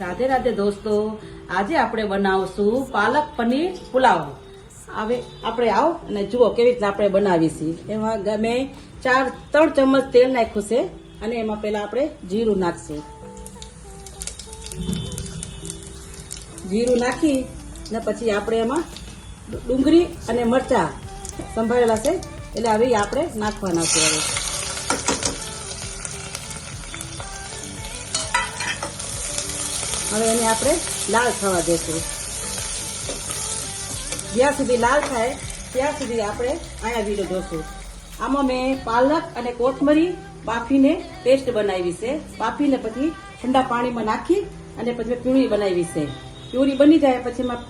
રાધે રાધે દોસ્તો, આજે આપણે બનાવશું પાલક પનીર પુલાવ. હવે આપણે આવો અને જુઓ કેવી રીતે આપણે બનાવીશું. એમાં મેં 3 ચમચ તેલ નાખ્યું છે અને એમાં પહેલા આપણે જીરું નાખશું. જીરું નાખી ને પછી આપણે એમાં ડુંગળી અને મરચાં સંભાળેલા છે એટલે હવે આપણે નાખવાના છે. હવે એને આપણે લાલ થવા દેશું. જ્યાં સુધી લાલ થાય ત્યાં સુધી આપણે આયા વિડીયો જોશું. આમાં મેં પાલક અને કોથમરી બાફીને પેસ્ટ બનાવી છે. બાફીને પછી ઠંડા પાણીમાં નાખી અને પછી પ્યુરી બનાવી છે. પ્યુરી બની જાય પછી એમાં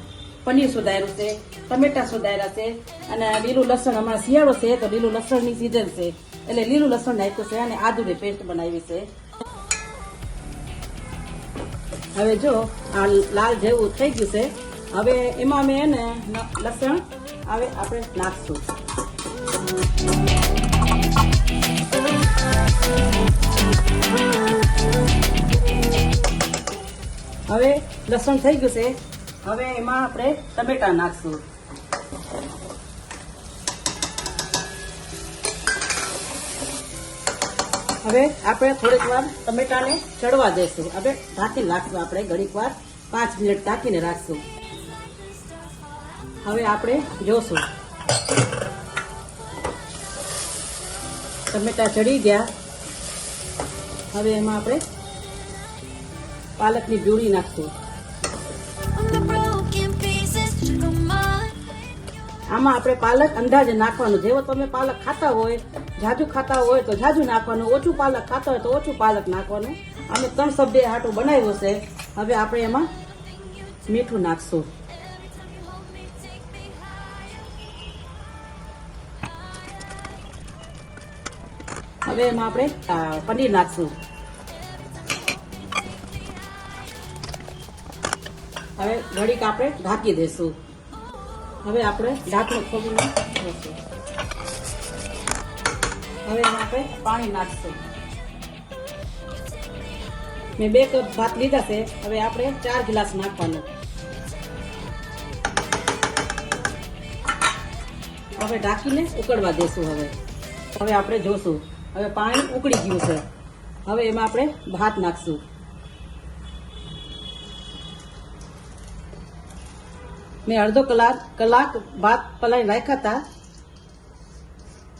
પનીર સુધાર્યું છે, ટમેટા સુધાર્યા છે અને લીલું લસણ, હમણાં શિયાળો છે તો લીલું લસણની સિઝન છે એટલે લીલું લસણ નાખ્યું છે અને આદુની પેસ્ટ બનાવી છે. હવે જો આ લાલ જેવું થઈ ગયું છે. હવે એમાં મેં એને લસણ હવે આપણે નાખશું. હવે લસણ થઈ ગયું છે. હવે એમાં આપણે ટમેટા નાખશું. હવે આપણે થોડીક વાર ટમેટાને ચડવા દેશું. હવે ઢાંકીને રાખશું. આપણે ઘડીક વાર 5 મિનિટ ઢાંકીને રાખશું. હવે આપણે જોશું ટમેટા ચડી ગયા. હવે એમાં આપણે પાલકની પ્યુરી નાખશું. આમાં આપણે પાલક અંદાજે નાખવાનું. જેવો તમે પાલક ખાતા હોય, જાજુ ખાતા હોય તો જાજુ નાખવાનું, ઓછું પાલક ખાતા હોય તો ઓછું પાલક નાખવાનું. અમે 3 સભ્ય હાટું બનાવ્યું છે. હવે આપણે એમાં મીઠું નાખશું. હવે એમાં આપણે પનીર નાખશું. હવે ઘડીક આપણે ઢાંકી દઈશું. હવે આપણે ઢાંકણું ખોલીને જોઈશું. હવે એમાં આપણે પાણી નાખશું. મેં 2 કપ ભાત લીધા છે. હવે આપણે 4 ગ્લાસ નાખવાનું. હવે ઢાંકીને ઉકળવા દેશું. હવે આપણે જોશું. હવે પાણી ઉકળી ગયું છે. હવે એમાં આપણે ભાત નાખશું. મેં અડધો કલાક ભાત પલાળી રાખ્યા હતા.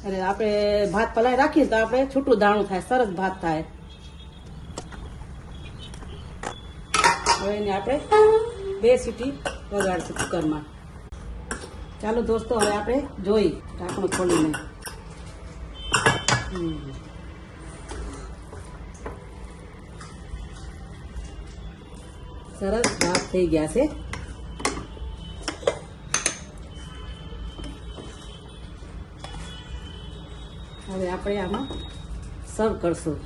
અને આપણે ભાત પલાળી રાખીએ તો આપણે છૂટું દાણું થાય, સરસ ભાત થાય. હવે એને આપણે 2 સીટી વગાડશું કુકરમાં. ચાલો દોસ્તો, હવે આપણે જોઈ ઢાંકણું ખોલીને. સરસ ભાત થઈ ગયા છે. હવે આપણે આમાં સર્વ કરશું.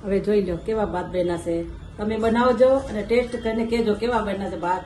હવે જોઈ લો કેવા ભાત બન્યા છે. તમે બનાવજો અને ટેસ્ટ કરીને કહેજો કેવા બન્યા છે ભાત.